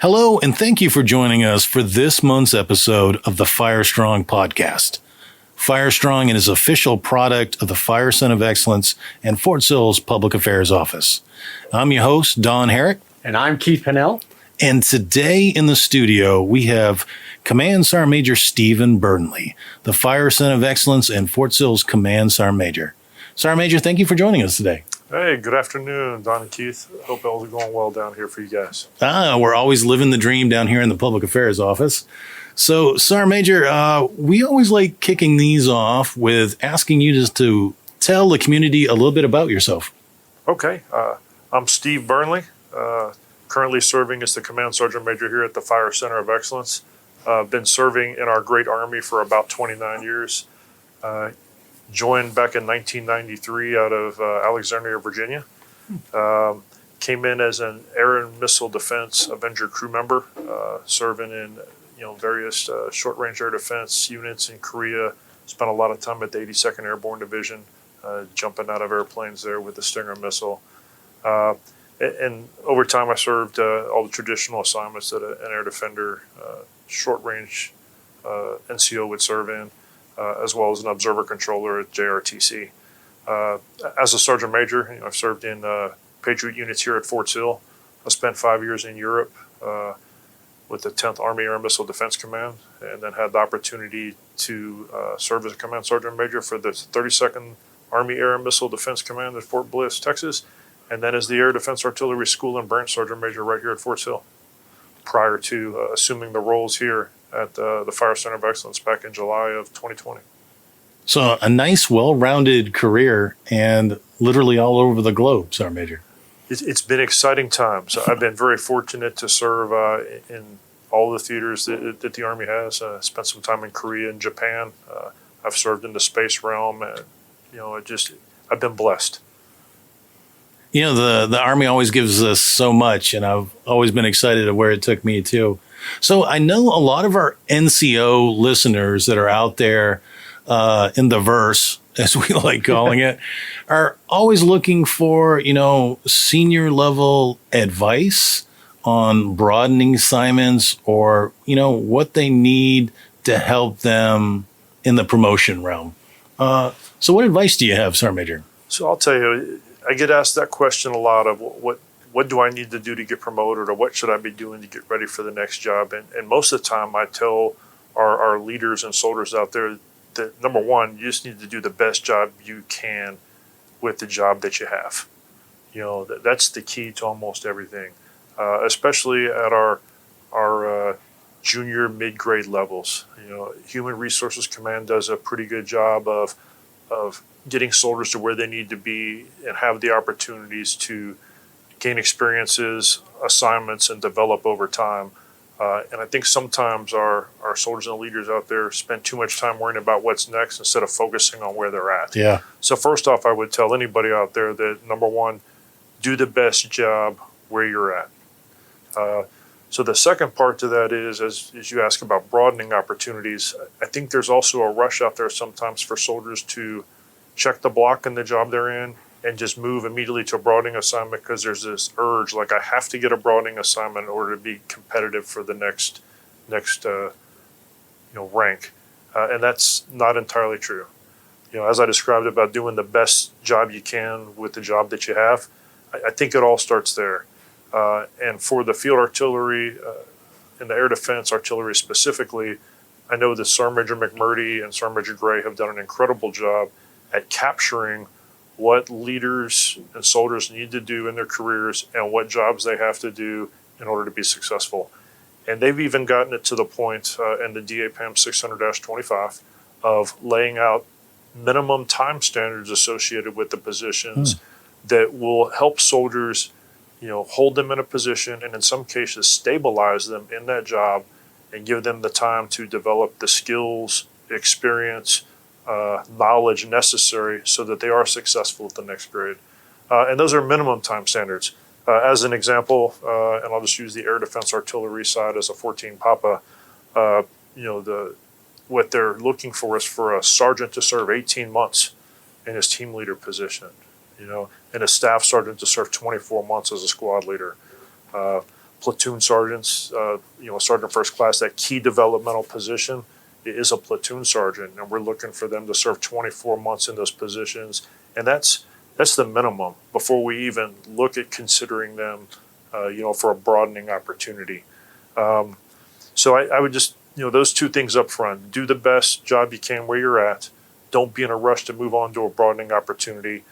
Hello, and thank you for joining us for this month's episode of the Fire Strong podcast. Fire Strong is an official product of the Fire Center of Excellence and Fort Sill's Public Affairs Office. I'm your host, Don Herrick. And I'm Keith Pennell. And today in the studio, we have Command Sgt Major Stephen Burnley, the Fire Center of Excellence and Fort Sill's Command Sgt Major. Sgt Major, thank you for joining us today. Hey, good afternoon, Don and Keith. Hope all's going well down here for you guys. We're always living the dream down here in the Public Affairs Office. So, Sgt Major, we always like kicking these off with asking you just to tell the community a little bit about yourself. Okay, I'm Steve Burnley, currently serving as the Command Sergeant Major here at the Fire Center of Excellence. Been serving in our great Army for about 29 years. Joined back in 1993 out of Alexandria, Virginia. Came in as an air and missile defense Avenger crew member, serving in various short-range air defense units in Korea. Spent a lot of time at the 82nd Airborne Division, jumping out of airplanes there with the Stinger missile. And over time, I served all the traditional assignments that an air defender, short-range NCO would serve in. As well as an observer controller at JRTC. As a Sergeant Major, I've served in Patriot units here at Fort Sill. I spent 5 years in Europe with the 10th Army Air and Missile Defense Command, and then had the opportunity to serve as a Command Sergeant Major for the 32nd Army Air and Missile Defense Command at Fort Bliss, Texas, and then as the Air Defense Artillery School and Branch Sergeant Major right here at Fort Sill, prior to assuming the roles here at the Fire Center of Excellence back in July of 2020. So a nice, well-rounded career and literally all over the globe, Sgt Major. It's been exciting times. I've been very fortunate to serve in all the theaters that the Army has. Spent some time in Korea and Japan. I've served in the space realm. I've been blessed. The Army always gives us so much, and I've always been excited at where it took me too. So I know a lot of our NCO listeners that are out there in the verse, as we like calling it, are always looking for, senior level advice on broadening assignments or, what they need to help them in the promotion realm. So what advice do you have, Sgt Major? So I'll tell you, I get asked that question a lot of what do I need to do to get promoted, or what should I be doing to get ready for the next job? And most of the time I tell our leaders and soldiers out there that, number one, you just need to do the best job you can with the job that you have. That's the key to almost everything, especially at our junior mid-grade levels. Human Resources Command does a pretty good job of getting soldiers to where they need to be and have the opportunities to gain experiences, assignments, and develop over time. And I think sometimes our soldiers and leaders out there spend too much time worrying about what's next instead of focusing on where they're at. Yeah. So first off, I would tell anybody out there that, number one, do the best job where you're at. So the second part to that is, as you ask about broadening opportunities, I think there's also a rush out there sometimes for soldiers to check the block in the job they're in and just move immediately to a broadening assignment because there's this urge, like I have to get a broadening assignment in order to be competitive for the next rank. And that's not entirely true. As I described about doing the best job you can with the job that you have, I think it all starts there. And for the field artillery and the air defense artillery specifically, I know that Sergeant Major McMurdy and Sergeant Major Gray have done an incredible job at capturing what leaders and soldiers need to do in their careers and what jobs they have to do in order to be successful. And they've even gotten it to the point in the DAPAM 600-25 of laying out minimum time standards associated with the positions that will help soldiers, hold them in a position and in some cases stabilize them in that job and give them the time to develop the skills, experience, knowledge necessary so that they are successful at the next grade. And those are minimum time standards. As an example, and I'll just use the air defense artillery side as a 14 Papa, what they're looking for is for a sergeant to serve 18 months in his team leader position, and a staff sergeant to serve 24 months as a squad leader. platoon sergeants, sergeant first class, that key developmental position is a platoon sergeant, and we're looking for them to serve 24 months in those positions, and that's the minimum before we even look at considering them, for a broadening opportunity. So I would just, those two things up front: do the best job you can where you're at. Don't be in a rush to move on to a broadening opportunity.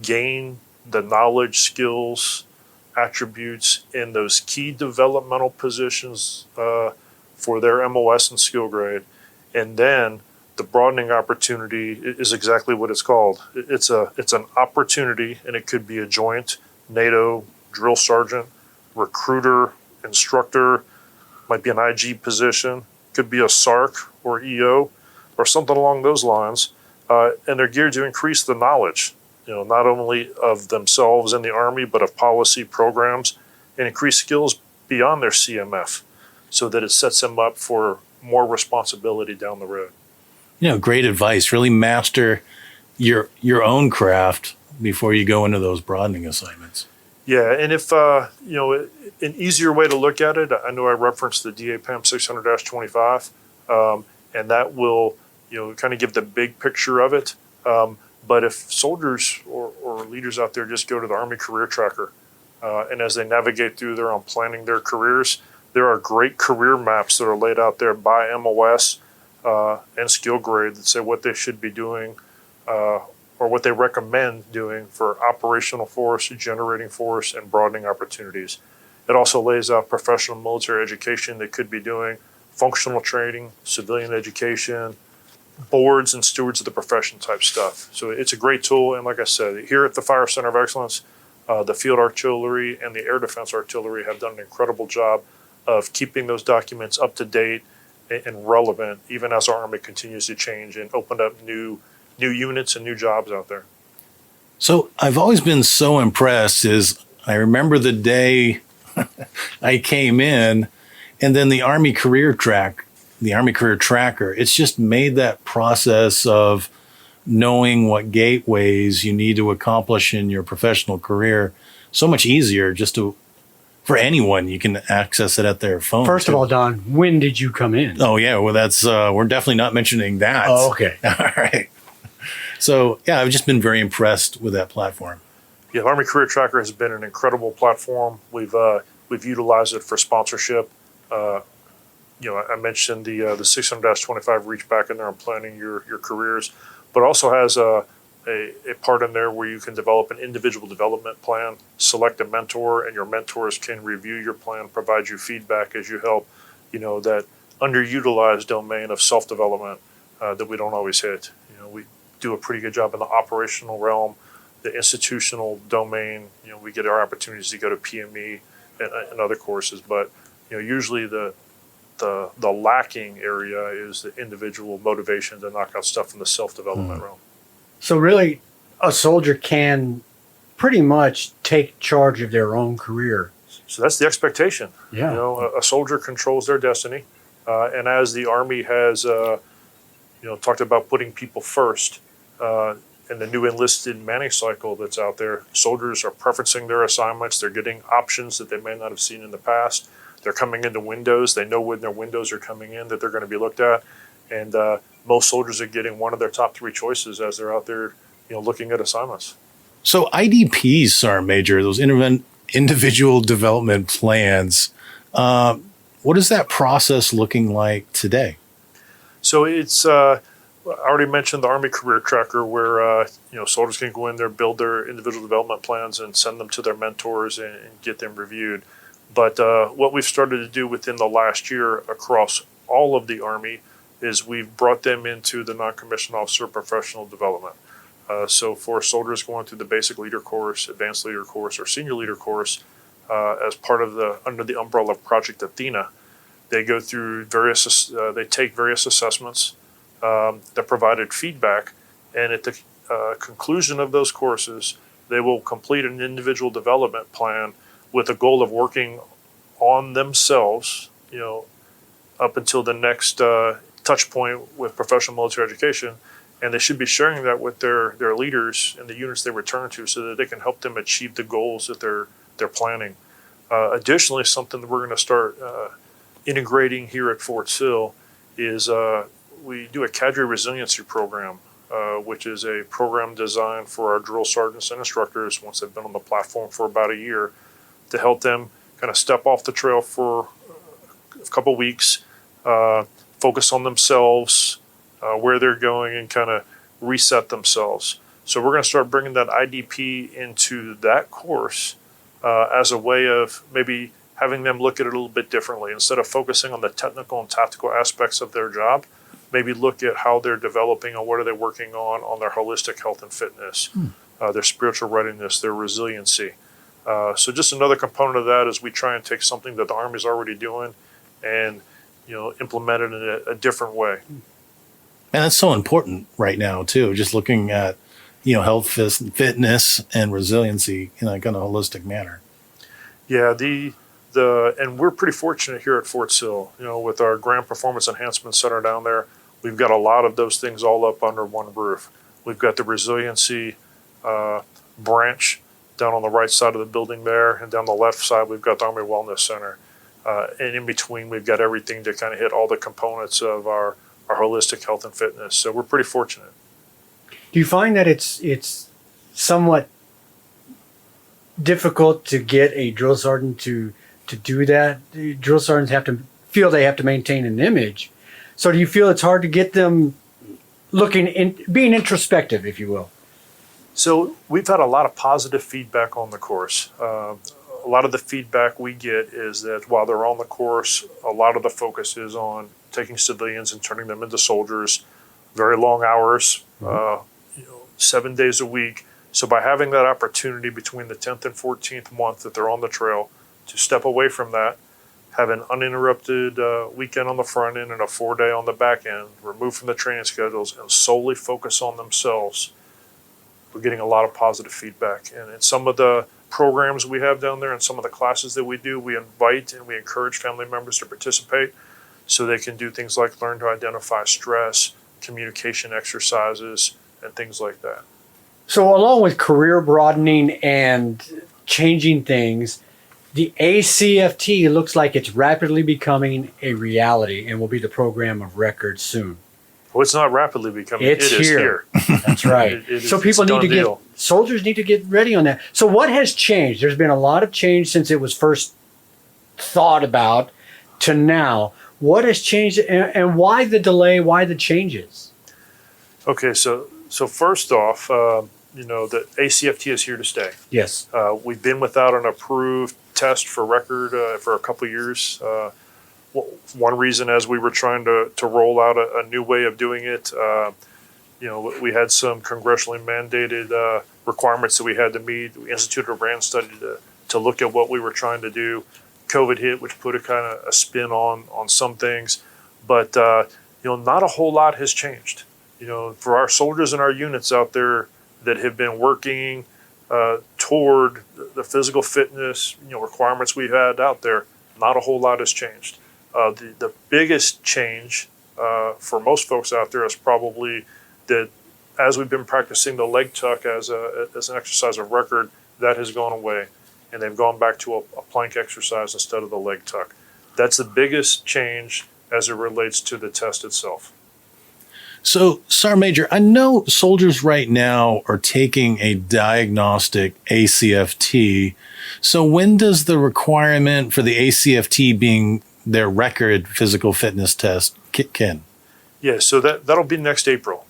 Gain the knowledge, skills, attributes in those key developmental positions for their MOS and skill grade. And then the broadening opportunity is exactly what it's called. It's an opportunity, and it could be a joint, NATO, drill sergeant, recruiter, instructor, might be an IG position, could be a SARC or EO or something along those lines. And they're geared to increase the knowledge, not only of themselves in the Army, but of policy programs, and increase skills beyond their CMF so that it sets them up for more responsibility down the road. Great advice. Really master your own craft before you go into those broadening assignments. Yeah, and if, an easier way to look at it, I know I referenced the DAPAM 600-25, and that will, kind of give the big picture of it. But if soldiers or leaders out there just go to the Army Career Tracker, and as they navigate through there on planning their careers, there are great career maps that are laid out there by MOS and skill grade that say what they should be doing or what they recommend doing for operational force, generating force, and broadening opportunities. It also lays out professional military education they could be doing, functional training, civilian education, boards and stewards of the profession type stuff. So it's a great tool. And like I said, here at the Fire Center of Excellence, the Field Artillery and the Air Defense Artillery have done an incredible job of keeping those documents up to date and relevant, even as our Army continues to change and open up new units and new jobs out there. So I've always been so impressed is I remember the day I came in, and then the Army Career Tracker, it's just made that process of knowing what gateways you need to accomplish in your professional career so much easier for anyone. You can access it at their phone. First of all, Don, when did you come in? Oh, yeah. Well, that's, we're definitely not mentioning that. Oh, okay. All right. So, yeah, I've just been very impressed with that platform. Yeah, Army Career Tracker has been an incredible platform. We've utilized it for sponsorship. I mentioned the 600-25 reach back in there and planning your careers, but also has a part in there where you can develop an individual development plan, select a mentor, and your mentors can review your plan, provide you feedback as you help, that underutilized domain of self-development that we don't always hit. We do a pretty good job in the operational realm, the institutional domain. We get our opportunities to go to PME and other courses, but usually the lacking area is the individual motivation to knock out stuff in the self-development realm. So really, a soldier can pretty much take charge of their own career. So that's the expectation. Yeah. A soldier controls their destiny, and as the Army has, talked about putting people first. In the new enlisted manning cycle that's out there, soldiers are preferencing their assignments. They're getting options that they may not have seen in the past. They're coming into windows. They know when their windows are coming in that they're going to be looked at. And most soldiers are getting one of their top 3 choices as they're out there, looking at assignments. So IDPs, Sergeant Major, those individual development plans, what is that process looking like today? So it's, I already mentioned the Army Career Tracker where, soldiers can go in there, build their individual development plans and send them to their mentors and get them reviewed. But what we've started to do within the last year across all of the Army is we've brought them into the non-commissioned officer professional development. So for soldiers going through the basic leader course, advanced leader course, or senior leader course, as part of under the umbrella of Project Athena, they go through they take various assessments that provided feedback, and at the conclusion of those courses, they will complete an individual development plan with the goal of working on themselves, up until the next touch point with professional military education. And they should be sharing that with their leaders and the units they return to so that they can help them achieve the goals that they're planning. Additionally, something that we're going to start integrating here at Fort Sill is we do a cadre resiliency program, which is a program designed for our drill sergeants and instructors once they've been on the platform for about a year to help them kind of step off the trail for a couple weeks, focus on themselves, where they're going, and kind of reset themselves. So we're going to start bringing that IDP into that course as a way of maybe having them look at it a little bit differently. Instead of focusing on the technical and tactical aspects of their job, maybe look at how they're developing and what are they working on their holistic health and fitness, their spiritual readiness, their resiliency. So just another component of that is we try and take something that the Army's already doing and implement it in a different way. And that's so important right now too. Just looking at health, fitness, and resiliency in a kind of holistic manner. Yeah, and we're pretty fortunate here at Fort Sill. With our Grand Performance Enhancement Center down there, we've got a lot of those things all up under one roof. We've got the resiliency branch down on the right side of the building there, and down the left side we've got the Army Wellness Center. And in between we've got everything to kind of hit all the components of our holistic health and fitness. So we're pretty fortunate. Do you find that it's somewhat difficult to get a drill sergeant to do that? The drill sergeants have to feel they have to maintain an image. So do you feel it's hard to get them being introspective, if you will? So we've had a lot of positive feedback on the course. A lot of the feedback we get is that while they're on the course, a lot of the focus is on taking civilians and turning them into soldiers, very long hours, 7 days a week. So by having that opportunity between the 10th and 14th month that they're on the trail to step away from that, have an uninterrupted weekend on the front end and a 4-day on the back end, removed from the training schedules, and solely focus on themselves, we're getting a lot of positive feedback. And in some of the programs we have down there and some of the classes that we do, we invite and we encourage family members to participate so they can do things like learn to identify stress, communication exercises, and things like that. So along with career broadening and changing things, the ACFT looks like it's rapidly becoming a reality and will be the program of record soon. Well, it's not rapidly becoming. It is here. That's right. So people need to soldiers need to get ready on that. So what has changed? There's been a lot of change since it was first thought about to now. What has changed and why the delay? Why the changes? Okay, so first off, the ACFT is here to stay. Yes. We've been without an approved test for record for a couple of years. One reason, as we were trying to roll out a new way of doing it, we had some congressionally mandated requirements that we had to meet. We instituted a RAND study to look at what we were trying to do. COVID hit, which put a kind of a spin on some things, but not a whole lot has changed. For our soldiers and our units out there that have been working toward the physical fitness requirements we've had out there, not a whole lot has changed. The biggest change for most folks out there is probably that as we've been practicing the leg tuck as an exercise of record, that has gone away, and they've gone back to a plank exercise instead of the leg tuck. That's the biggest change as it relates to the test itself. So, Sergeant Major, I know soldiers right now are taking a diagnostic ACFT. So when does the requirement for the ACFT being their record physical fitness test kick in? Yeah, so that'll be next April.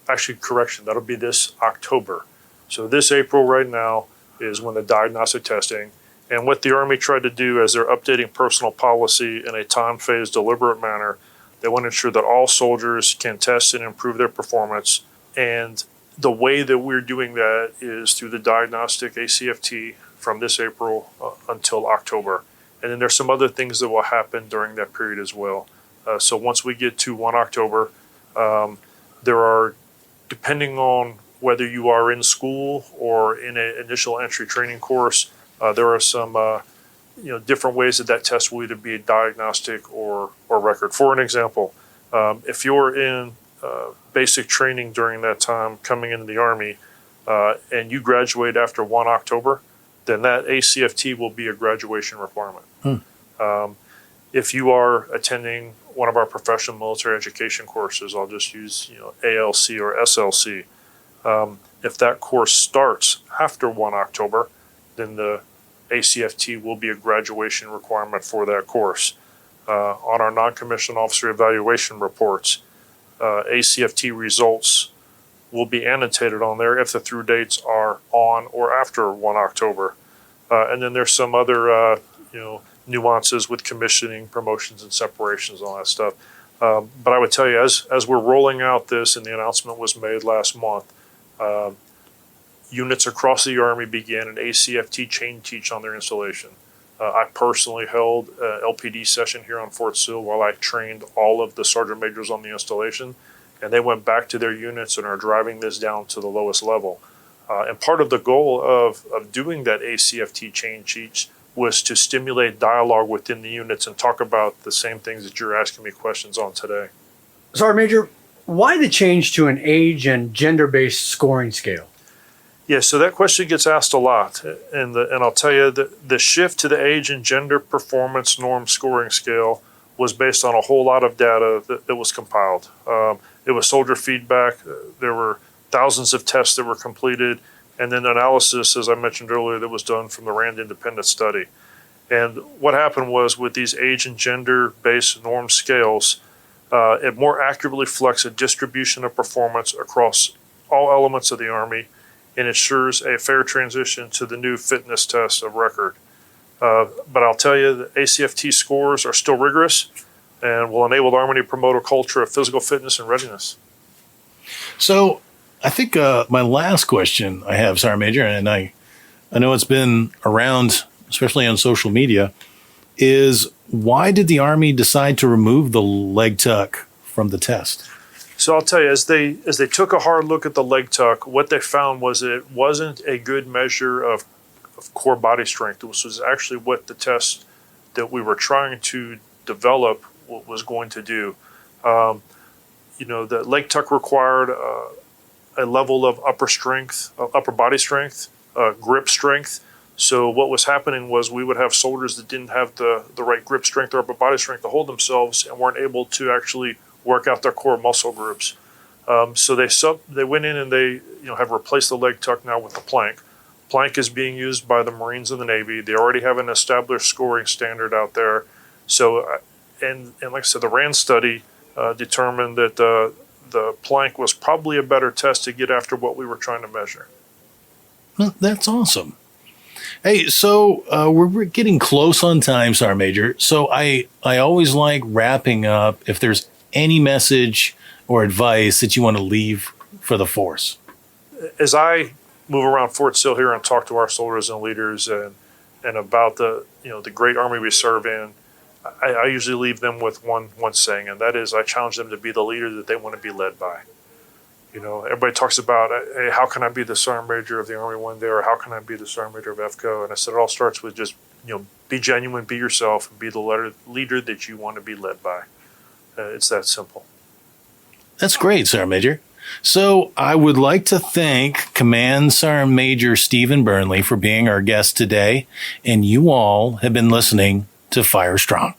Actually, correction, that'll be this October. So this April right now is when the diagnostic testing, and what the Army tried to do as they're updating personal policy in a time-phased, deliberate manner, they want to ensure that all soldiers can test and improve their performance. And the way that we're doing that is through the diagnostic ACFT from this April until October. And then there's some other things that will happen during that period as well. So once we get to 1 October, there are, depending on whether you are in school or in an initial entry training course, there are some different ways that test will either be a diagnostic or record. For an example, if you're in basic training during that time coming into the Army and you graduate after 1 October, then that ACFT will be a graduation requirement. If you are attending one of our professional military education courses, I'll just use ALC or SLC. If that course starts after 1 October, then the ACFT will be a graduation requirement for that course. On our non-commissioned officer evaluation reports, ACFT results will be annotated on there if the through dates are on or after 1 October. And then there's some other nuances with commissioning, promotions, and separations and all that stuff. But I would tell you, as we're rolling out this, and the announcement was made last month, units across the Army began an ACFT chain teach on their installation. I personally held an LPD session here on Fort Sill while I trained all of the sergeant majors on the installation, and they went back to their units and are driving this down to the lowest level. And part of the goal of doing that ACFT chain teach was to stimulate dialogue within the units and talk about the same things that you're asking me questions on today. Sergeant Major, why the change to an age and gender-based scoring scale? Yeah, so that question gets asked a lot, and I'll tell you that the shift to the age and gender performance norm scoring scale was based on a whole lot of data that was compiled. It was soldier feedback. There were thousands of tests that were completed, and then analysis, as I mentioned earlier, that was done from the RAND independent study. And what happened was, with these age and gender-based norm scales, it more accurately reflects a distribution of performance across all elements of the Army, and ensures a fair transition to the new fitness test of record. But I'll tell you, the ACFT scores are still rigorous and will enable the Army to promote a culture of physical fitness and readiness. So I think my last question I have, Sergeant Major, and I know it's been around, especially on social media, is why did the Army decide to remove the leg tuck from the test? So I'll tell you, as they took a hard look at the leg tuck, what they found was that it wasn't a good measure of core body strength. This was actually what the test that we were trying to develop was going to do. The leg tuck required a level of upper body strength, grip strength. So what was happening was we would have soldiers that didn't have the right grip strength or upper body strength to hold themselves and weren't able to actually work out their core muscle groups. So they went in and they have replaced the leg tuck now with the plank. Plank is being used by the Marines and the Navy. They already have an established scoring standard out there. So, and like I said, the RAND study determined that the plank was probably a better test to get after what we were trying to measure. Well, that's awesome. Hey, so we're getting close on time, Sergeant Major. So I always like wrapping up if there's any message or advice that you want to leave for the force. As I move around Fort Sill here and talk to our soldiers and leaders and about the great Army we serve in, I usually leave them with one saying, and that is, I challenge them to be the leader that they want to be led by. Everybody talks about, hey, how can I be the Sergeant Major of the Army one day, or how can I be the Sergeant Major of EFCO? And I said it all starts with just be genuine, be yourself, and be the leader that you want to be led by. It's that simple. That's great, Sergeant Major. So I would like to thank Command Sergeant Major Stephen Burnley for being our guest today, and you all have been listening to Fire Strong.